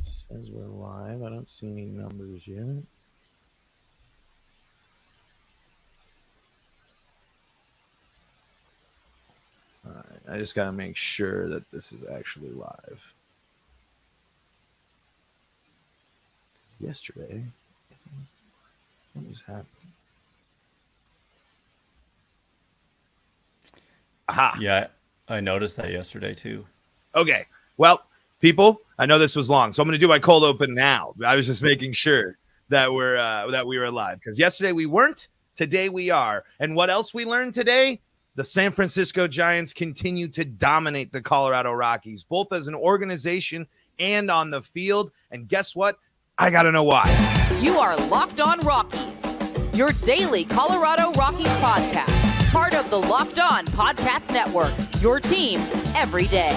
Says we're live. I don't see any numbers yet. All right, I just got to make sure that this is actually live. Yesterday, what was happening? Aha. Yeah, I noticed that yesterday too. Okay. Well, people, I know this was long, so I'm going to do my cold open now. I was just making sure that we were live because yesterday we weren't. Today we are. And what else we learned today? The San Francisco Giants continue to dominate the Colorado Rockies, both as an organization and on the field. And guess what? I got to know why. You are Locked On Rockies, your daily Colorado Rockies podcast, part of the Locked On Podcast Network, your team every day.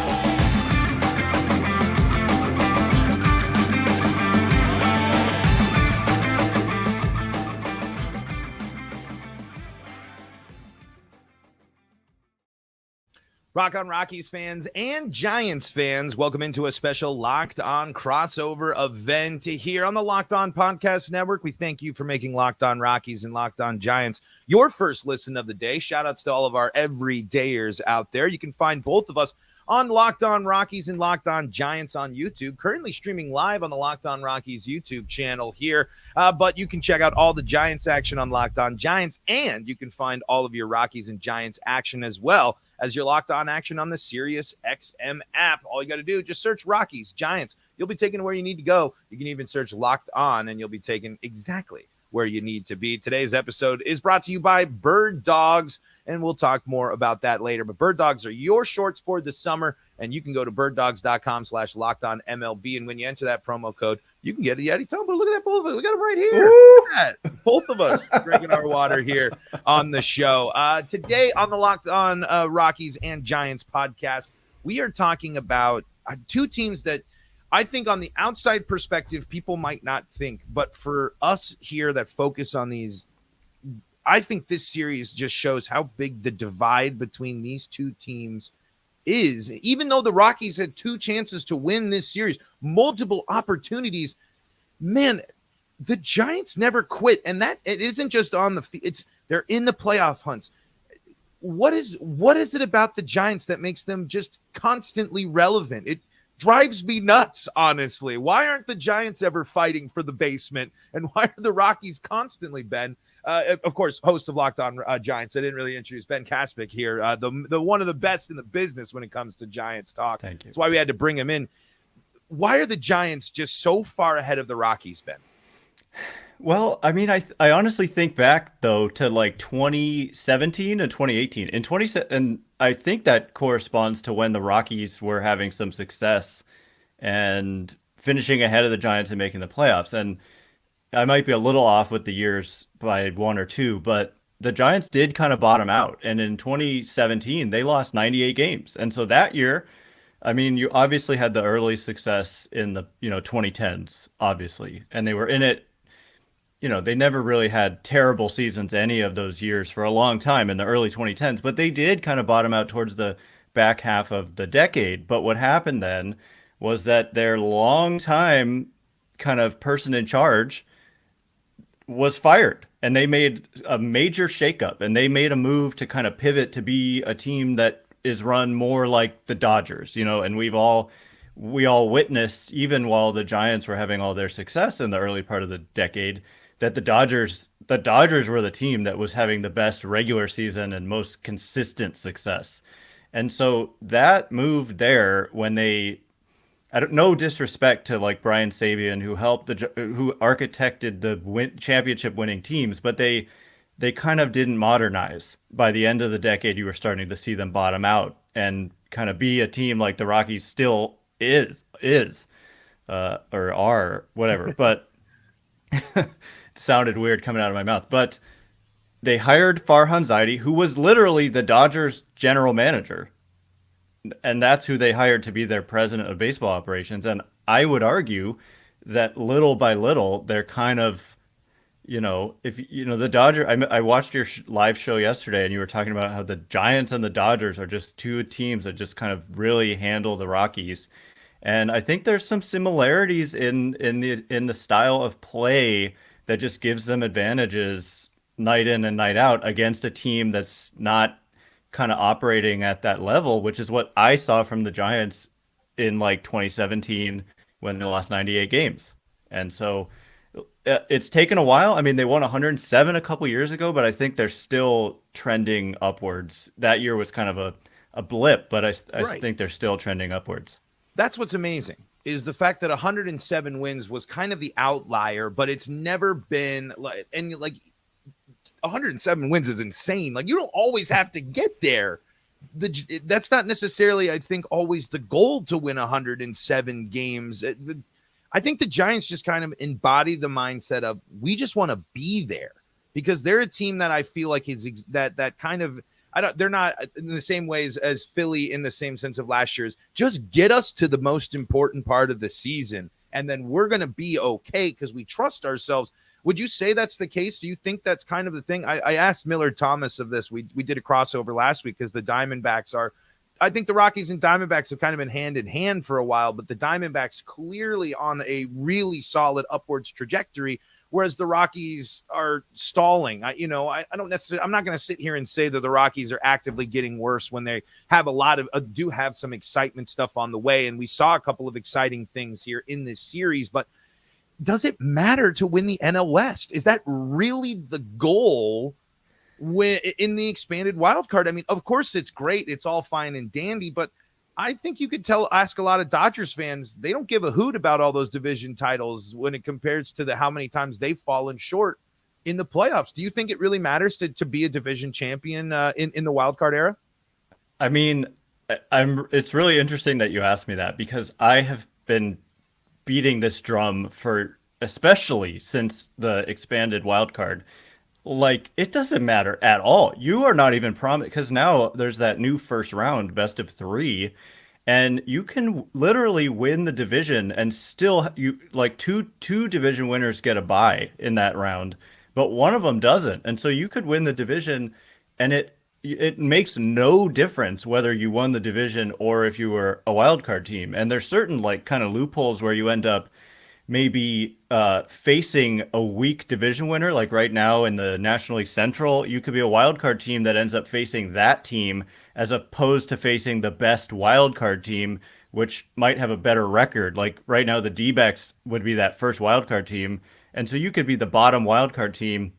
Rock on Rockies fans and Giants fans, welcome into a special Locked On crossover event here on the Locked On Podcast Network. We thank you for making Locked On Rockies and Locked On Giants your first listen of the day. Shout outs to all of our everydayers out there. You can find both of us on Locked On Rockies and Locked On Giants on YouTube, currently streaming live on the Locked On Rockies YouTube channel here. But you can check out all the Giants action on Locked On Giants, and you can find all of your Rockies and Giants action as well as your Locked On action on the Sirius XM app. All you got to do, just search Rockies, Giants. You'll be taken where you need to go. You can even search Locked On, and you'll be taken exactly where you need to be. Today's episode is brought to you by Birddogs, and we'll talk more about that later. But Birddogs are your shorts for the summer, and you can go to birddogs.com/LockedOnMLB, and when you enter that promo code, you can get a Yeti tumbler. Look at that, both of us. We got them right here. Look at that. Both of us drinking our water here on the show. Today on the Locked On Rockies and Giants podcast, we are talking about two teams that I think on the outside perspective, people might not think, but for us here that focus on these, I think this series just shows how big the divide between these two teams is. Even though the Rockies had two chances to win this series, multiple opportunities, man, the Giants never quit. And that it isn't just on the field, they're in the playoff hunts. What is it about the Giants that makes them just constantly relevant? It drives me nuts, honestly. Why aren't the Giants ever fighting for the basement? And why are the Rockies constantly, Ben? Of course, host of Locked On Giants. I didn't really introduce Ben Kaspic here, the one of the best in the business when it comes to Giants talk. Thank you. That's why we had to bring him in. Why are the Giants just so far ahead of the Rockies, Ben? Well, I mean, I honestly think back though to like 2017 and 2018. And I think that corresponds to when the Rockies were having some success and finishing ahead of the Giants and making the playoffs. And I might be a little off with the years by one or two, but the Giants did kind of bottom out. And in 2017, they lost 98 games. And so that year, I mean, you obviously had the early success in the 2010s, obviously, and they were in it. They never really had terrible seasons any of those years for a long time in the early 2010s, but they did kind of bottom out towards the back half of the decade. But what happened then was that their long-time kind of person in charge was fired, and they made a major shakeup, and they made a move to kind of pivot to be a team that is run more like the Dodgers, and we all witnessed, even while the Giants were having all their success in the early part of the decade, that the Dodgers were the team that was having the best regular season and most consistent success. And so that move there, when no disrespect to like Brian Sabian, who architected the championship winning teams, but they kind of didn't modernize. By the end of the decade, you were starting to see them bottom out and kind of be a team like the Rockies still is, or are, whatever. But it sounded weird coming out of my mouth. But they hired Farhan Zaidi, who was literally the Dodgers general manager. And that's who they hired to be their president of baseball operations. And I would argue that little by little, they're kind of, the Dodger, I watched your live show yesterday, and you were talking about how the Giants and the Dodgers are just two teams that just kind of really handle the Rockies. And I think there's some similarities in the style of play that just gives them advantages night in and night out against a team that's not kind of operating at that level, which is what I saw from the Giants in like 2017 when they lost 98 games. And so it's taken a while. I mean, they won 107 a couple years ago, but I think they're still trending upwards. That year was kind of a blip, but I Right. think they're still trending upwards. That's what's amazing is the fact that 107 wins was kind of the outlier, but it's never been like, and like 107 wins is insane. Like you don't always have to get there. That's not necessarily, I think, always the goal to win 107 games. I think the Giants just kind of embody the mindset of we just want to be there because they're a team that I feel like is that kind of they're not in the same ways as Philly in the same sense of last year's. Just get us to the most important part of the season, and then we're going to be okay because we trust ourselves. Would you say that's the case? Do you think that's kind of the thing? I asked Miller Thomas of this. We did a crossover last week because the Diamondbacks are, I think the Rockies and Diamondbacks have kind of been hand in hand for a while, but the Diamondbacks clearly on a really solid upwards trajectory, whereas the Rockies are stalling. I don't necessarily, I'm not going to sit here and say that the Rockies are actively getting worse when they have a lot of, do have some excitement stuff on the way. And we saw a couple of exciting things here in this series, but does it matter to win the NL West? Is that really the goal in the expanded wild card? I mean, of course it's great. It's all fine and dandy, but I think you could ask a lot of Dodgers fans, they don't give a hoot about all those division titles when it compares to how many times they've fallen short in the playoffs. Do you think it really matters to be a division champion in the wild card era? I mean, it's really interesting that you asked me that because I have been beating this drum for especially since the expanded wild card. Like, it doesn't matter at all. You are not even promised because now there's that new first round, best of three, and you can literally win the division and still you like two division winners get a bye in that round, but one of them doesn't. And so you could win the division and it makes no difference whether you won the division or if you were a wild card team. And there's certain like kind of loopholes where you end up maybe facing a weak division winner. Like right now in the National League Central, you could be a wild card team that ends up facing that team as opposed to facing the best wild card team, which might have a better record. Like right now, the D-backs would be that first wild card team. And so you could be the bottom wild card team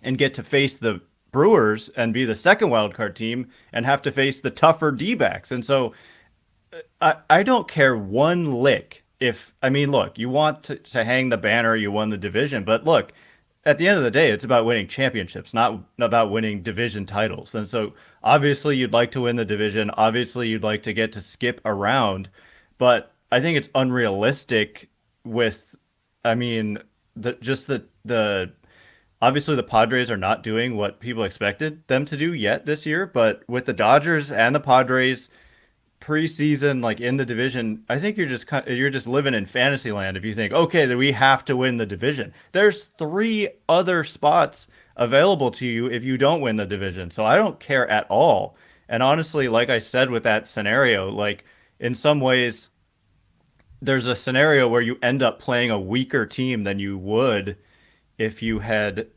and get to face the Brewers and be the second wild card team and have to face the tougher D-backs. And so I don't care one lick if, I mean, look, you want to hang the banner, you won the division, but look, at the end of the day, it's about winning championships, not about winning division titles. And so obviously you'd like to win the division. Obviously you'd like to get to skip around, but I think it's unrealistic with, I mean, the obviously the Padres are not doing what people expected them to do yet this year, but with the Dodgers and the Padres preseason, like in the division, I think you're just living in fantasy land if you think, okay, that we have to win the division. There's 3 other spots available to you if you don't win the division. So I don't care at all. And honestly, like I said with that scenario, like in some ways, there's a scenario where you end up playing a weaker team than you would if you had,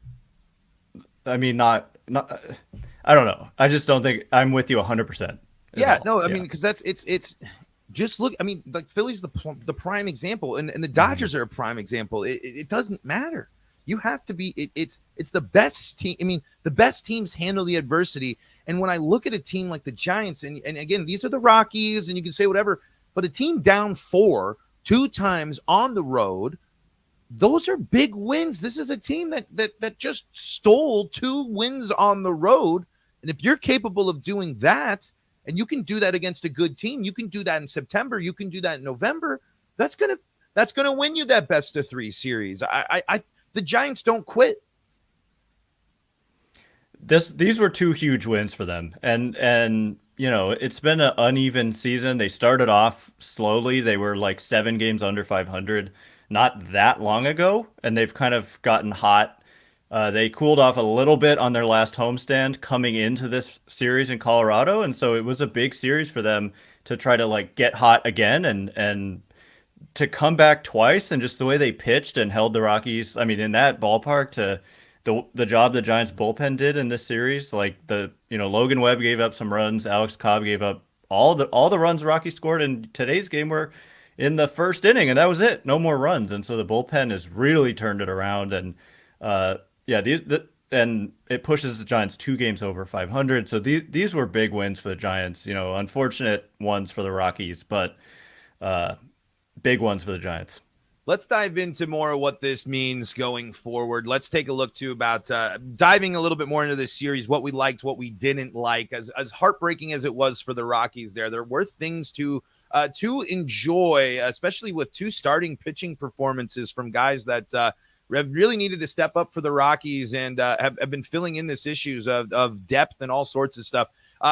I mean, not, I don't know. I just don't think I'm with you 100%. Yeah, no, I mean, because it's just look. I mean, like Philly's the prime example, and the Dodgers are a prime example. It doesn't matter. You have to be. It's the best team. I mean, the best teams handle the adversity. And when I look at a team like the Giants, and again, these are the Rockies, and you can say whatever, but a team down 4 2 times on the road, those are big wins. This is a team that just stole 2 wins on the road, and if you're capable of doing that. And you can do that against a good team. You can do that in September. You can do that in November. That's gonna win you that best of 3 series. The Giants don't quit. These were 2 huge wins for them, and you know it's been an uneven season. They started off slowly. They were like 7 games under 500 not that long ago, and they've kind of gotten hot They cooled off a little bit on their last homestand coming into this series in Colorado, and so it was a big series for them to try to like get hot again and to come back twice, and just the way they pitched and held the Rockies. I mean, in that ballpark, to the job the Giants bullpen did in this series, like Logan Webb gave up some runs, Alex Cobb gave up all the runs the Rockies scored in today's game were in the first inning, and that was it. No more runs, and so the bullpen has really turned it around, and yeah, and it pushes the Giants 2 games over 500. So these were big wins for the Giants. Unfortunate ones for the Rockies, but big ones for the Giants. Let's dive into more of what this means going forward. Let's take a look to about diving a little bit more into this series, what we liked, what we didn't like. As heartbreaking as it was for the Rockies there were things to enjoy, especially with 2 starting pitching performances from guys that have really needed to step up for the Rockies and have been filling in this issues of depth and all sorts of stuff.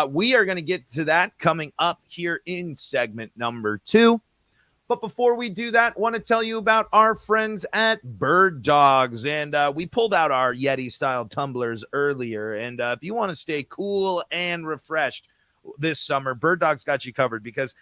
We are going to get to that coming up here in segment number 2. But before we do that, I want to tell you about our friends at Birddogs. And we pulled out our Yeti-style tumblers earlier. And if you want to stay cool and refreshed this summer, Birddogs got you covered because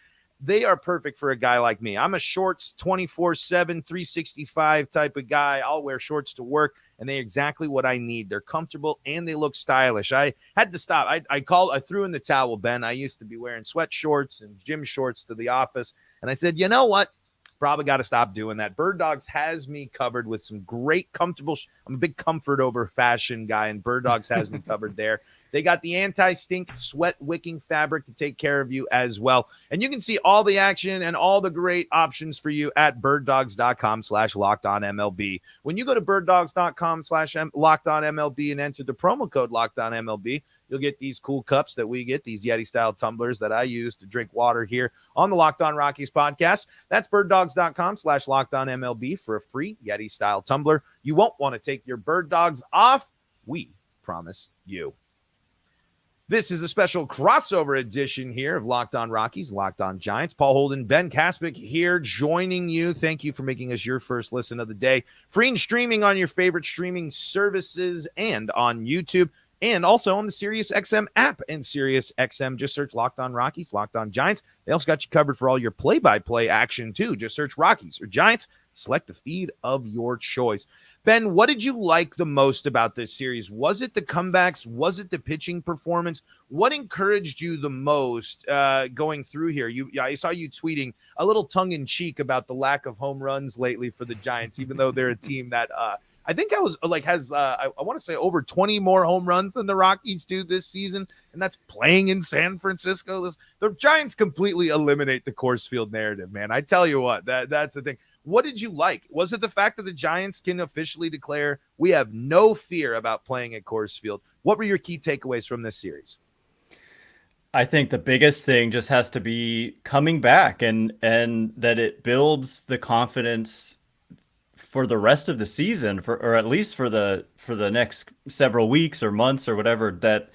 they are perfect for a guy like me. I'm a shorts 24/7, 365 type of guy. I'll wear shorts to work, and they're exactly what I need. They're comfortable, and they look stylish. I had to stop. I threw in the towel, Ben. I used to be wearing sweat shorts and gym shorts to the office. And I said, you know what? Probably got to stop doing that. Birddogs has me covered with some great comfortable. I'm a big comfort over fashion guy, and Birddogs has me covered there. They got the anti-stink sweat wicking fabric to take care of you as well. And you can see all the action and all the great options for you at birddogs.com/lockedonmlb. When you go to birddogs.com/lockedonmlb and enter the promo code lockedonmlb, you'll get these cool cups that we get, these Yeti-style tumblers that I use to drink water here on the Locked On Rockies podcast. That's birddogs.com/lockedonmlb for a free Yeti-style tumbler. You won't want to take your Birddogs off. We promise you. This is a special crossover edition here of Locked On Rockies, Locked On Giants. Paul Holden, Ben Kaspick here joining you. Thank you for making us your first listen of the day. Free and streaming on your favorite streaming services and on YouTube, and also on the SiriusXM app and SiriusXM. Just search Locked On Rockies, Locked On Giants. They also got you covered for all your play-by-play action, too. Just search Rockies or Giants. Select the feed of your choice. Ben, what did you like the most about this series? Was it the comebacks? Was it the pitching performance? What encouraged you the most going through here? I saw you tweeting a little tongue-in-cheek about the lack of home runs lately for the Giants, even though they're a team that I think I want to say over 20 more home runs than the Rockies do this season, and that's playing in San Francisco. The Giants completely eliminate the Coors Field narrative, man. I tell you what, that's the thing. What did you like? Was it the fact that the Giants can officially declare we have no fear about playing at Coors Field? What were your key takeaways from this series? I think the biggest thing just has to be coming back and that it builds the confidence for the rest of the season, or at least for the next several weeks or months or whatever, that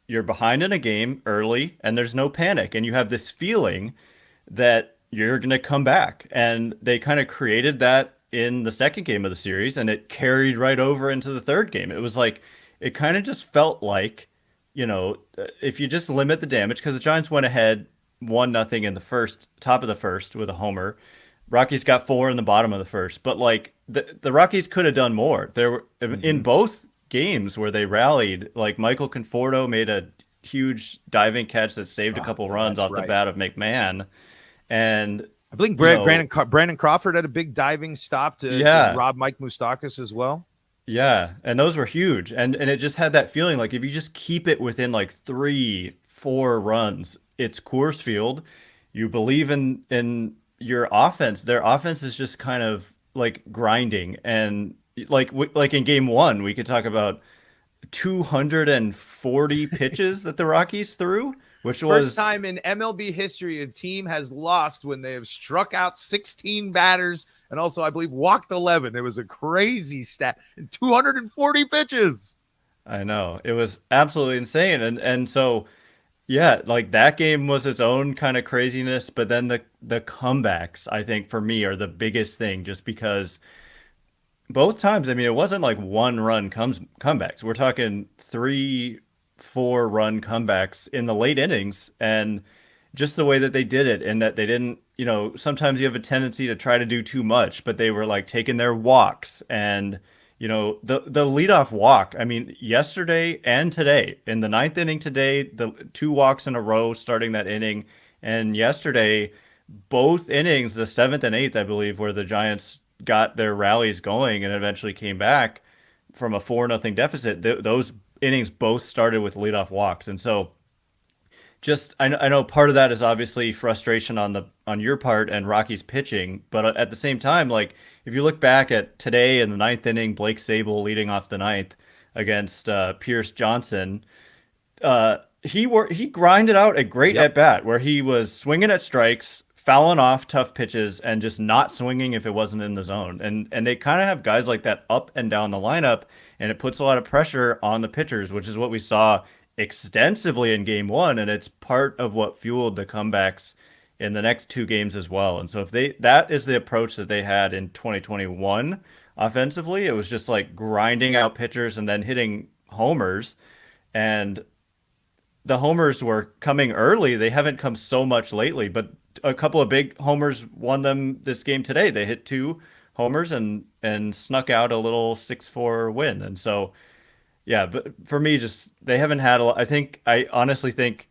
you're behind in a game early and there's no panic and you have this feeling that you're going to come back. And they kind of created that in the second game of the series, and it carried right over into the third game. It was like, it kind of just felt like, if you just limit the damage, because the Giants went ahead 1-0 in the top of the first with a homer. Rockies got 4 in the bottom of the first, but like the Rockies could have done more. There were in both games where they rallied, like Michael Conforto made a huge diving catch that saved a couple runs off the bat of McMahon. And I believe Brandon Crawford had a big diving stop to rob Mike Moustakas as well. Yeah, and those were huge. And it just had that feeling like if you just keep it within like 3-4 runs, it's Coors Field. You believe in your offense. Their offense is just kind of like grinding. And like in game 1, we could talk about 240 pitches that the Rockies threw. Which was first time in MLB history a team has lost when they have struck out 16 batters and also, I believe, walked 11. It was a crazy stat. And 240 pitches. I know. It was absolutely insane. And so, yeah, like that game was its own kind of craziness. But then the comebacks, I think, for me, are the biggest thing, just because both times, I mean, it wasn't like one run comebacks. We're talking 3, 4 run comebacks in the late innings, and just the way that they did it, and that they didn't, sometimes you have a tendency to try to do too much, but they were like taking their walks, and the leadoff walk. I mean, yesterday and today in the ninth inning today, the 2 walks in a row starting that inning, and yesterday, both innings, the seventh and eighth, I believe, where the Giants got their rallies going and eventually came back from a 4-0 deficit. Those innings both started with leadoff walks, and so just I know part of that is obviously frustration on your part and Rocky's pitching, but at the same time, like if you look back at today in the ninth inning, Blake Sable leading off the ninth against Pierce Johnson, he grinded out a great at bat where he was swinging at strikes, fouling off tough pitches, and just not swinging if it wasn't in the zone. And they kind of have guys like that up and down the lineup, and it puts a lot of pressure on the pitchers, which is what we saw extensively in game one, and it's part of what fueled the comebacks in the next 2 games as well. And so if that is the approach that they had in 2021 offensively, it was just like grinding out pitchers and then hitting homers, and the homers were coming early. They haven't come so much lately, but a couple of big homers won them this game today. They hit 2 homers and snuck out a little 6-4 win. And so, yeah, but for me, just they haven't had a lot. I honestly think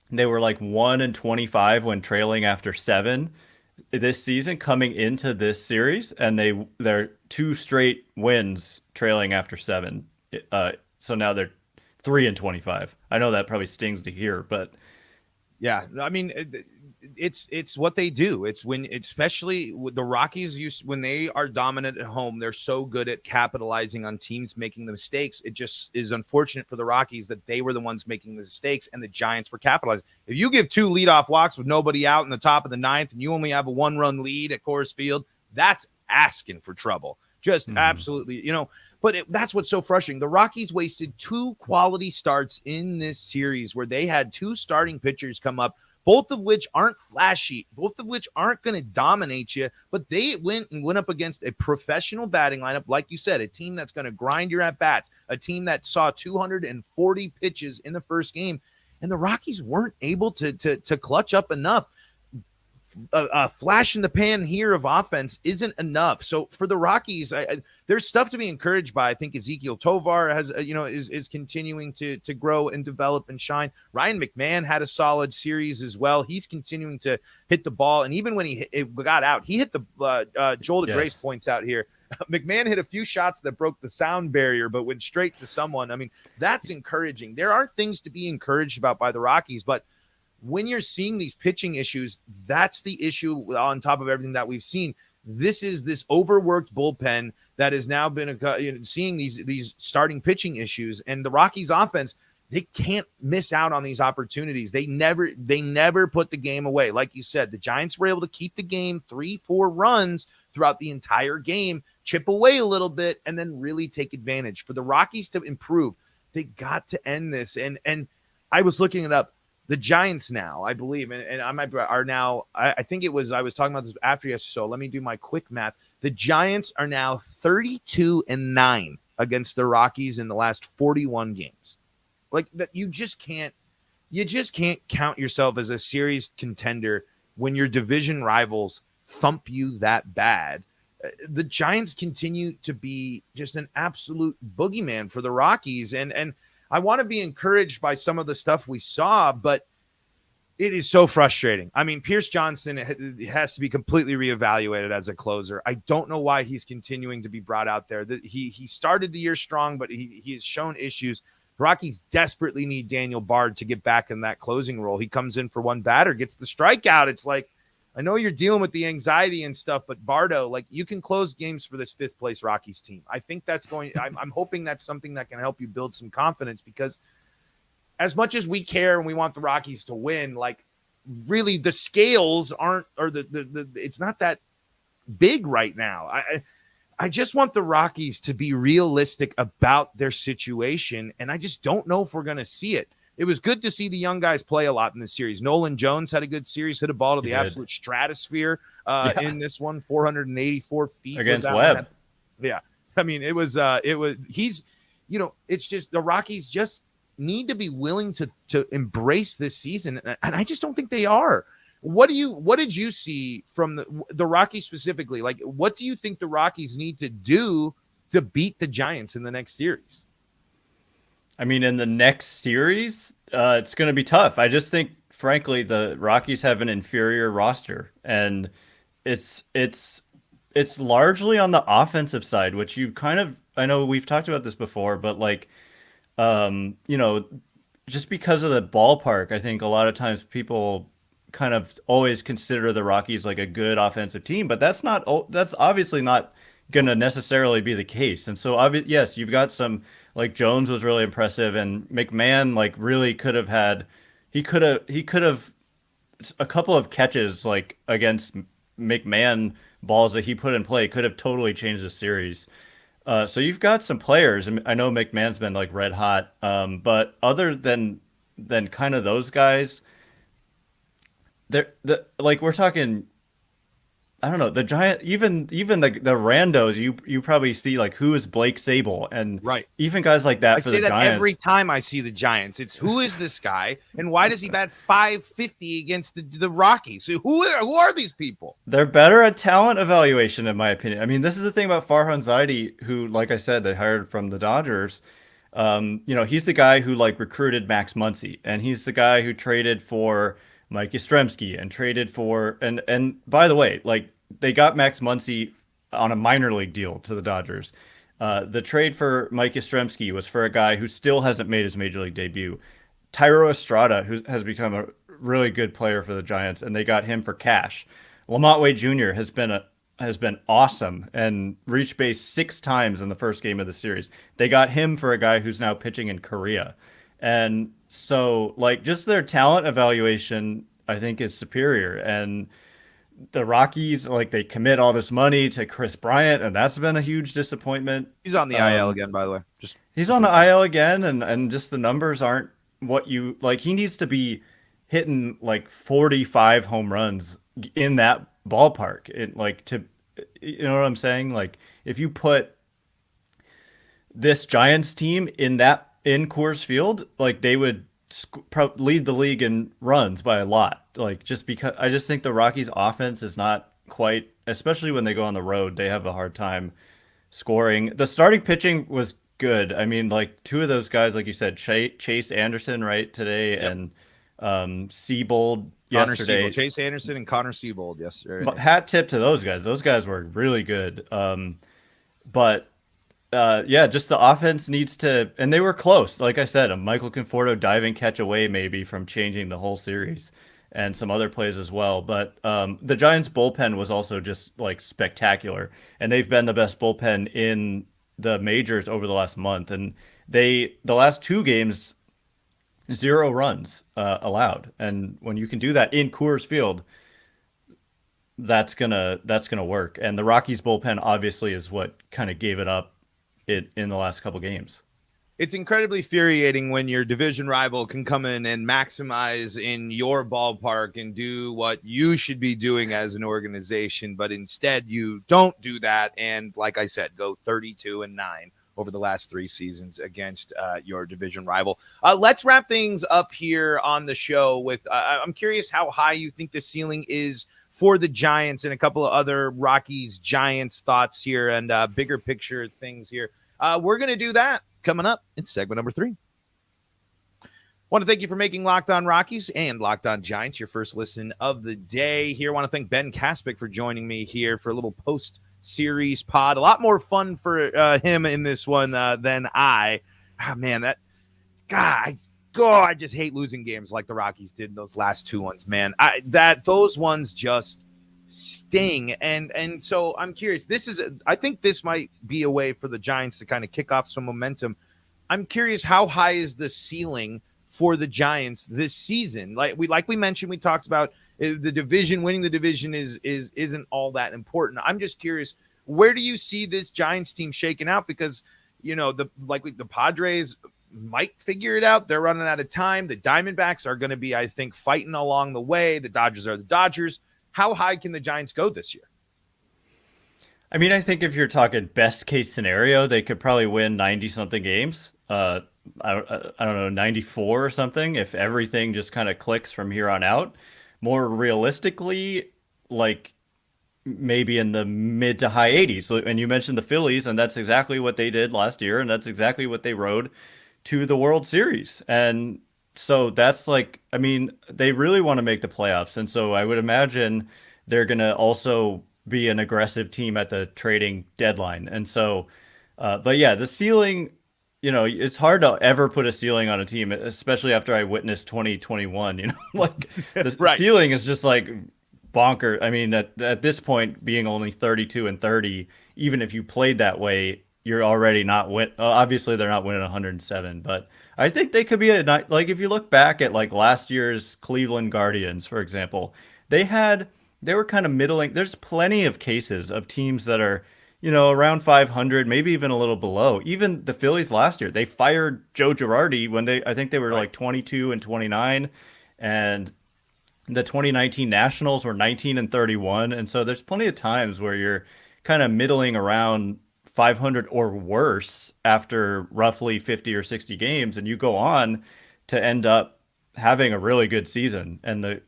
they were like 1-25 when trailing after 7 this season coming into this series, and they're 2 straight wins trailing after 7. So now they're 3-25. I know that probably stings to hear, but yeah, I mean, it's what they do. It's when, especially with the Rockies, when they are dominant at home, they're so good at capitalizing on teams making the mistakes. It just is unfortunate for the Rockies that they were the ones making the mistakes and the Giants were capitalizing. If you give 2 leadoff walks with nobody out in the top of the ninth and you only have a 1-run lead at Coors Field, that's asking for trouble. Just absolutely, But that's what's so frustrating. The Rockies wasted 2 quality starts in this series where they had 2 starting pitchers come up, both of which aren't flashy, both of which aren't going to dominate you, but they went up against a professional batting lineup, like you said, a team that's going to grind your at-bats, a team that saw 240 pitches in the first game, and the Rockies weren't able to clutch up enough. A flash in the pan here of offense isn't enough. So for the Rockies, there's stuff to be encouraged by. I think Ezekiel Tovar has, is continuing to grow and develop and shine. Ryan McMahon had a solid series as well. He's continuing to hit the ball, and even when it got out, he hit the Joel DeGrace points out here. McMahon hit a few shots that broke the sound barrier, but went straight to someone. I mean, that's encouraging. There are things to be encouraged about by the Rockies, but when you're seeing these pitching issues, that's the issue on top of everything that we've seen. This is this overworked bullpen that has now been seeing these starting pitching issues, and the Rockies offense, they can't miss out on these opportunities. They never put the game away. Like you said, the Giants were able to keep the game 3-4 runs throughout the entire game, chip away a little bit, and then really take advantage. For the Rockies to improve, they got to end this. And I was looking it up. The Giants now, I believe, and I might are now, I think it was, I was talking about this after yesterday, so let me do my quick math. The Giants are now 32-9 against the Rockies in the last 41 games. Like that, you just can't count yourself as a series contender when your division rivals thump you that bad. The Giants continue to be just an absolute boogeyman for the Rockies, and I want to be encouraged by some of the stuff we saw, but it is so frustrating. I mean, Pierce Johnson has to be completely reevaluated as a closer. I don't know why he's continuing to be brought out there. He started the year strong, but he has shown issues. The Rockies desperately need Daniel Bard to get back in that closing role. He comes in for one batter, gets the strikeout. It's like, I know you're dealing with the anxiety and stuff, but Bardo, like, you can close games for this 5th place Rockies team. I think that's I'm hoping that's something that can help you build some confidence, because as much as we care and we want the Rockies to win, like, really the scales aren't, or it's not that big right now. I just want the Rockies to be realistic about their situation, and I just don't know if we're going to see it. It was good to see the young guys play a lot in this series. Nolan Jones had a good series, hit a ball to the absolute stratosphere in this one, 484 feet. Against Webb. Yeah. I mean, he's, it's just the Rockies just need to be willing to embrace this season. And I just don't think they are. What did you see from the Rockies specifically? Like, what do you think the Rockies need to do to beat the Giants in the next series? I mean, in the next series, it's going to be tough. I just think, frankly, the Rockies have an inferior roster, and it's largely on the offensive side, which I know we've talked about this before, but like, just because of the ballpark, I think a lot of times people kind of always consider the Rockies like a good offensive team, but that's obviously not going to necessarily be the case. And so, yes, you've got some, like, Jones was really impressive, and McMahon like really he could have a couple of catches like against McMahon balls that he put in play could have totally changed the series. So you've got some players. I know McMahon's been like red hot, but other than kind of those guys, like we're talking. I don't know, the Giant, even the randos. You probably see like, who is Blake Sable, and right, even guys like that. I for say the that Giants. every time I see the Giants. It's, who is this guy, and why does he bat 550 against the Rockies? So who are these people? They're better at talent evaluation, in my opinion. I mean, this is the thing about Farhan Zaidi, who, like I said, they hired from the Dodgers. He's the guy who like recruited Max Muncy, and he's the guy who traded for Mike Yastrzemski and traded for and by the way, like, they got Max Muncy on a minor league deal to the Dodgers. The trade for Mike Yastrzemski was for a guy who still hasn't made his major league debut, Tyro Estrada, who has become a really good player for the Giants, and they got him for cash. Lamont Wade Jr. has been awesome and reached base 6 times in the first game of the series. They got him for a guy who's now pitching in Korea. And so, like, just their talent evaluation, I think, is superior. And the Rockies, like, they commit all this money to Chris Bryant, and that's been a huge disappointment. He's on the IL again, by the way. He's on the IL again, and just the numbers aren't what you like. He needs to be hitting like 45 home runs in that ballpark. You know what I'm saying? Like, if you put this Giants team in Coors Field, like, they would lead the league in runs by a lot. Like, just because I just think the Rockies offense is not quite, especially when they go on the road, they have a hard time scoring. The starting pitching was good. I mean, like, 2 of those guys, like you said, Chase Anderson, right, today, yep, and Seabold yesterday. Chase Anderson and Connor Seabold yesterday. But hat tip to those guys. Those guys were really good. Just the offense needs to, and they were close. Like I said, a Michael Conforto diving catch away maybe from changing the whole series, and some other plays as well. But the Giants bullpen was also just like spectacular, and they've been the best bullpen in the majors over the last month. And the last 2 games, 0 runs allowed. And when you can do that in Coors Field, that's gonna work. And the Rockies bullpen obviously is what kind of gave it up in the last couple games. It's incredibly infuriating when your division rival can come in and maximize in your ballpark and do what you should be doing as an organization, but instead you don't do that. And like I said, go 32-9 over the last 3 seasons against your division rival. Let's wrap things up here on the show with, I'm curious how high you think the ceiling is for the Giants, and a couple of other Rockies Giants thoughts here, and bigger picture things here. We're going to do that coming up in segment number 3. Want to thank you for making Locked On Rockies and Locked On Giants your first listen of the day here. Want to thank Ben Kaspick for joining me here for a little post-series pod. A lot more fun for him in this one than I. Oh, man, that guy. I just hate losing games like the Rockies did in those last 2 ones, man. Those ones just sting. And so I'm curious. I think this might be a way for the Giants to kind of kick off some momentum. I'm curious, how high is the ceiling for the Giants this season? Like we mentioned, we talked about the division. Winning the division isn't all that important. I'm just curious, where do you see this Giants team shaking out? Because, the Padres might figure it out. They're running out of time. The Diamondbacks are going to be, I think, fighting along the way. The Dodgers are the Dodgers. How high can the Giants go this year? I mean, I think if you're talking best case scenario, they could probably win 90 something games. I don't know, 94 or something if everything just kind of clicks from here on out. More realistically, like maybe in the mid to high 80s. So, and you mentioned the Phillies, and that's exactly what they did last year, and that's exactly what they rode to the World Series. And so that's like, I mean, they really want to make the playoffs. And so I would imagine they're going to also be an aggressive team at the trading deadline. And so, but yeah, the ceiling, it's hard to ever put a ceiling on a team, especially after I witnessed 2021, like the Right. ceiling is just like bonker. I mean, at this point, being only 32 and 30, even if you played that way, you're already not win. Obviously, they're not winning 107, but I think they could be like if you look back at like last year's Cleveland Guardians, for example, they had they were kind of middling. There's plenty of cases of teams that are around 500, maybe even a little below. Even the Phillies last year, they fired Joe Girardi when I think they were like 22 and 29, and the 2019 Nationals were 19 and 31. And so there's plenty of times where you're kind of middling around 500 or worse after roughly 50 or 60 games, and you go on to end up having a really good season. And the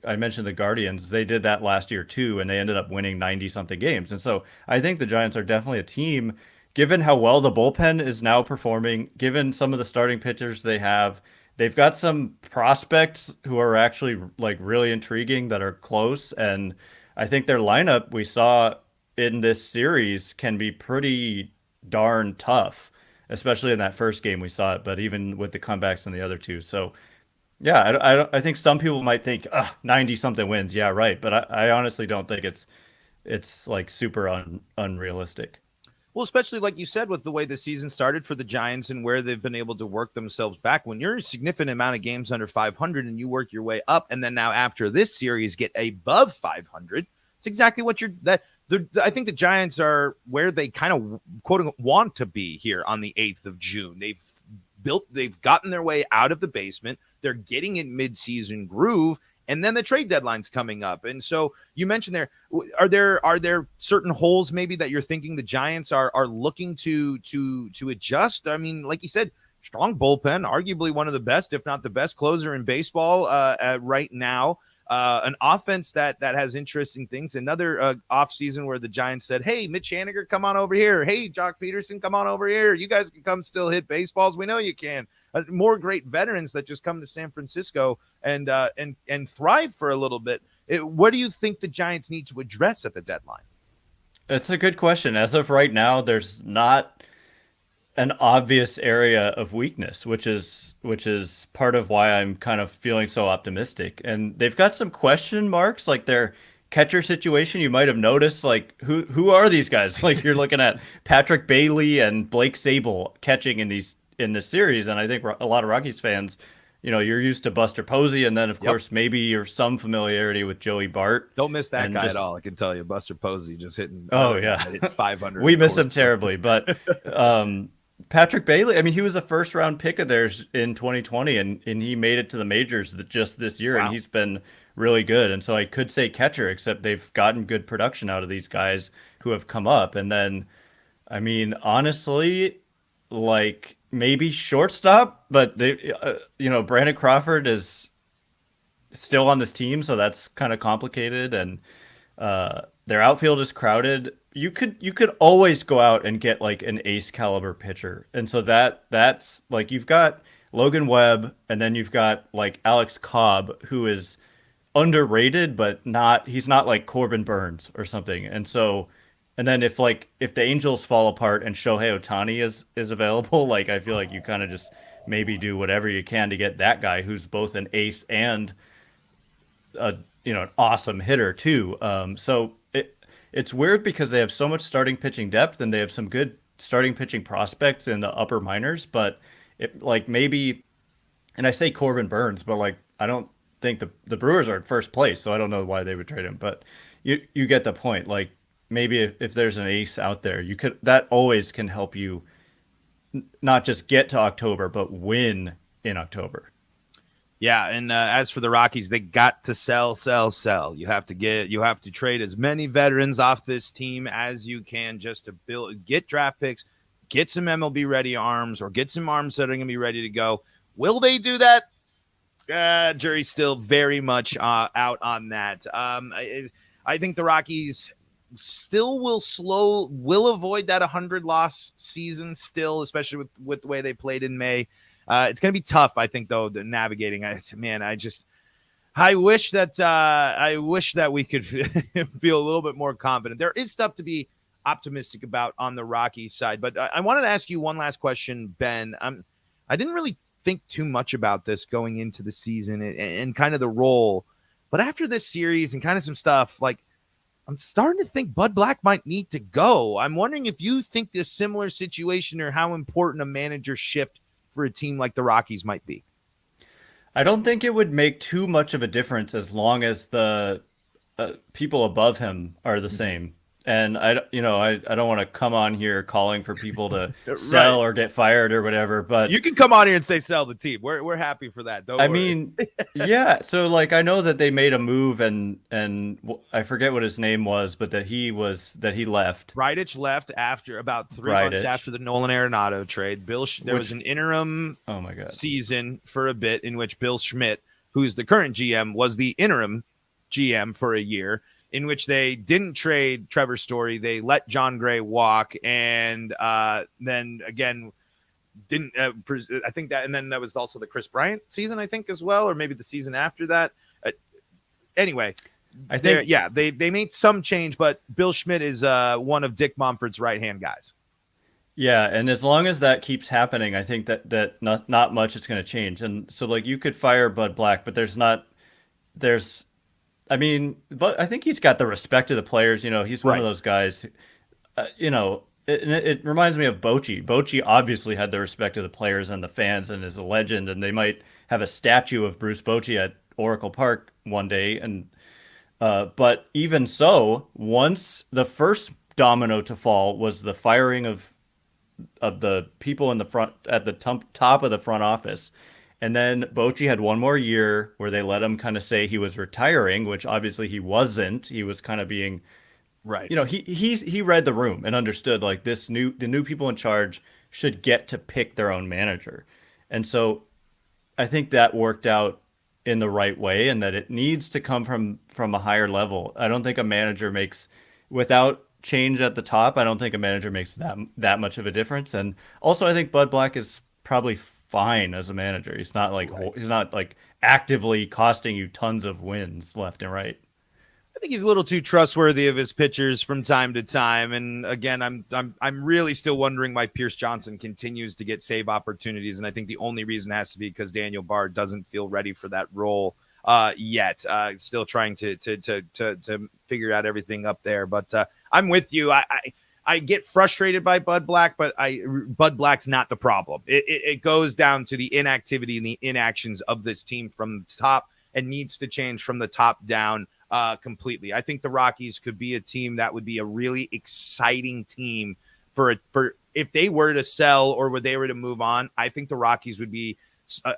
I mentioned the Guardians, they did that last year too, and they ended up winning 90 something games. And so I think the Giants are definitely a team, given how well the bullpen is now performing, given some of the starting pitchers they have. They've got some prospects who are actually like really intriguing that are close, and I think their lineup we saw in this series can be pretty darn tough, especially in that first game we saw it, but even with the comebacks in the other two. So yeah, I think some people might think 90 something wins. Yeah, right. But I honestly don't think it's like super unrealistic. Well, especially like you said, with the way the season started for the Giants and where they've been able to work themselves back. When you're a significant amount of games under 500 and you work your way up, and then now after this series get above 500, it's exactly what I think the Giants are where they kind of quote unquote want to be here on the 8th of June. They've gotten their way out of the basement. They're getting in mid-season groove, and then the trade deadline's coming up. And so you mentioned are there certain holes maybe that you're thinking the Giants are looking to adjust? I mean, like you said, strong bullpen, arguably one of the best, if not the best closer in baseball right now. An offense that has interesting things. Another offseason where the Giants said, hey, Mitch Haniger, come on over here. Hey, Jock Peterson, come on over here. You guys can come still hit baseballs. We know you can. More great veterans that just come to San Francisco and thrive for a little bit. What do you think the Giants need to address at the deadline? It's a good question. As of right now, there's not an obvious area of weakness, which is part of why I'm kind of feeling so optimistic. And they've got some question marks, like their catcher situation. You might have noticed, like who are these guys? Like you're looking at Patrick Bailey and Blake Sable catching in this series, and I think a lot of Rockies fans, you're used to Buster Posey, and then of course maybe you're some familiarity with Joey Bart. Don't miss that guy at all. I can tell you, Buster Posey just hitting. Oh yeah, hit 500. We miss him terribly, but. Patrick Bailey, I mean, he was a first round pick of theirs in 2020, and he made it to the majors just this year, wow. And he's been really good. And so I could say catcher, except they've gotten good production out of these guys who have come up. And then, I mean, honestly, like maybe shortstop, but Brandon Crawford is still on this team, so that's kind of complicated, and their outfield is crowded. You could always go out and get like an ace caliber pitcher. And so that's like you've got Logan Webb, and then you've got like Alex Cobb, who is underrated, but he's not like Corbin Burns or something. And so and then if the Angels fall apart and Shohei Ohtani is available, like I feel like you kind of just maybe do whatever you can to get that guy who's both an ace and an awesome hitter too. So it's weird because they have so much starting pitching depth and they have some good starting pitching prospects in the upper minors, but maybe, and I say Corbin Burns, but like I don't think the Brewers are at first place, so I don't know why they would trade him. But you get the point. Like maybe if there's an ace out there, that always can help you not just get to October, but win in October. Yeah, and as for the Rockies, they got to sell. You have to trade as many veterans off this team as you can just to get draft picks, get some MLB ready arms, or get some arms that are going to be ready to go. Will they do that? Jury's still very much out on that. I think the Rockies still will avoid that 100-loss season still, especially with the way they played in May. It's going to be tough, I think, though, navigating. I wish that we could feel a little bit more confident. There is stuff to be optimistic about on the Rockies side, but I wanted to ask you one last question, Ben. I didn't really think too much about this going into the season and kind of the role, but after this series and kind of some stuff, like, I'm starting to think Bud Black might need to go. I'm wondering if you think this similar situation or how important a manager shift for a team like the Rockies might be. I don't think it would make too much of a difference as long as the people above him are the same. And I don't want to come on here calling for people to sell or get fired or whatever, but you can come on here and say sell the team. We're happy for that. Don't worry. Mean, yeah. So like I know that they made a move and I forget what his name was, but that he left. Bridich left after about 3 months after the Nolan Arenado trade. There was an interim season for a bit in which Bill Schmidt, who's the current GM, was the interim GM for a year, in which they didn't trade Trevor Story. They let John Gray walk, and then again didn't I think that, and then that was also the Chris Bryant season, I think, as well, or maybe the season after that. Anyway, I think they made some change, but Bill Schmidt is one of Dick Monfort's right-hand guys. Yeah, and as long as that keeps happening, I think that not much is going to change. And so like you could fire Bud Black, but but I think he's got the respect of the players. He's one of those guys. It reminds me of Bochy. Bochy obviously had the respect of the players and the fans, and is a legend. And they might have a statue of Bruce Bochy at Oracle Park one day. And but even so, once the first domino to fall was the firing of the people in the front at the top of the front office. And then Bochy had one more year where they let him kind of say he was retiring, which obviously he wasn't. He was kind of being right. He read the room and understood like the new people in charge should get to pick their own manager. And so I think that worked out in the right way, and that it needs to come from a higher level. I don't think a manager makes, without change at the top, I don't think a manager makes that much of a difference. And also I think Bud Black is probably fine as a manager. He's not like actively costing you tons of wins left and right. I think he's a little too trustworthy of his pitchers from time to time. And again, I'm really still wondering why Pierce Johnson continues to get save opportunities. And I think the only reason has to be because Daniel Bard doesn't feel ready for that role yet. Still trying to figure out everything up there. But I'm with you. I get frustrated by Bud Black, but Bud Black's not the problem. It goes down to the inactivity and the inactions of this team from the top, and needs to change from the top down completely. I think the Rockies could be a team that would be a really exciting team for if they were to sell or they were to move on. I think the Rockies would be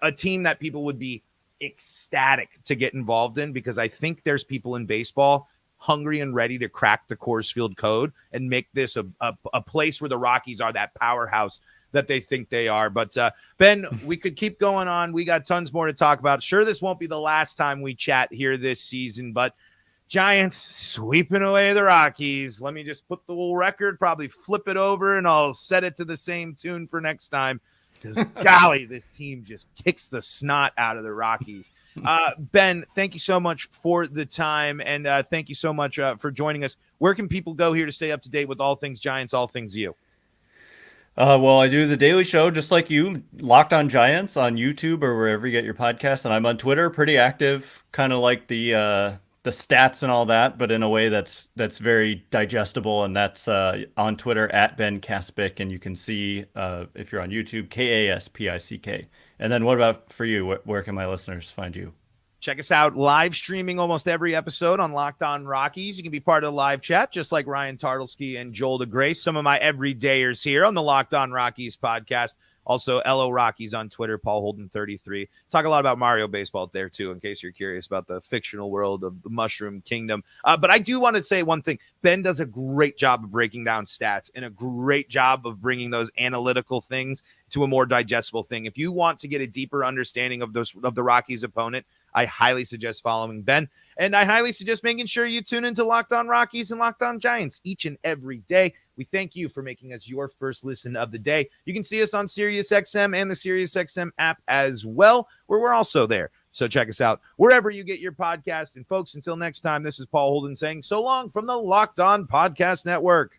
a team that people would be ecstatic to get involved in, because I think there's people in baseball hungry and ready to crack the Coors Field code and make this a place where the Rockies are that powerhouse that they think they are. But Ben, we could keep going on. We got tons more to talk about. Sure, this won't be the last time we chat here this season, but Giants sweeping away the Rockies. Let me just put the whole record, probably flip it over, and I'll set it to the same tune for next time. Because golly, this team just kicks the snot out of the Rockies. Ben, thank you so much for the time, and thank you so much for joining us. Where can people go here to stay up to date with all things Giants, all things you? Well, I do the daily show just like you, Locked on Giants on YouTube or wherever you get your podcasts, and I'm on Twitter, pretty active, kind of like the stats and all that, but in a way that's very digestible, and that's on Twitter at Ben Kaspick, and you can see if you're on YouTube, Kaspick. And then what about for you? Where can my listeners find you? Check us out live streaming almost every episode on Locked On Rockies. You can be part of the live chat, just like Ryan Tartlesky and Joel DeGrace, some of my everydayers here on the Locked On Rockies podcast. Also, LO Rockies on Twitter, Paul Holden 33. Talk a lot about Mario baseball there, too, in case you're curious about the fictional world of the Mushroom Kingdom. But I do want to say one thing. Ben does a great job of breaking down stats and a great job of bringing those analytical things to a more digestible thing. If you want to get a deeper understanding of the Rockies opponent, I highly suggest following Ben. And I highly suggest making sure you tune into Locked On Rockies and Locked On Giants each and every day. We thank you for making us your first listen of the day. You can see us on SiriusXM and the SiriusXM app as well, where we're also there. So check us out wherever you get your podcasts. And folks, until next time, this is Paul Holden saying so long from the Locked On Podcast Network.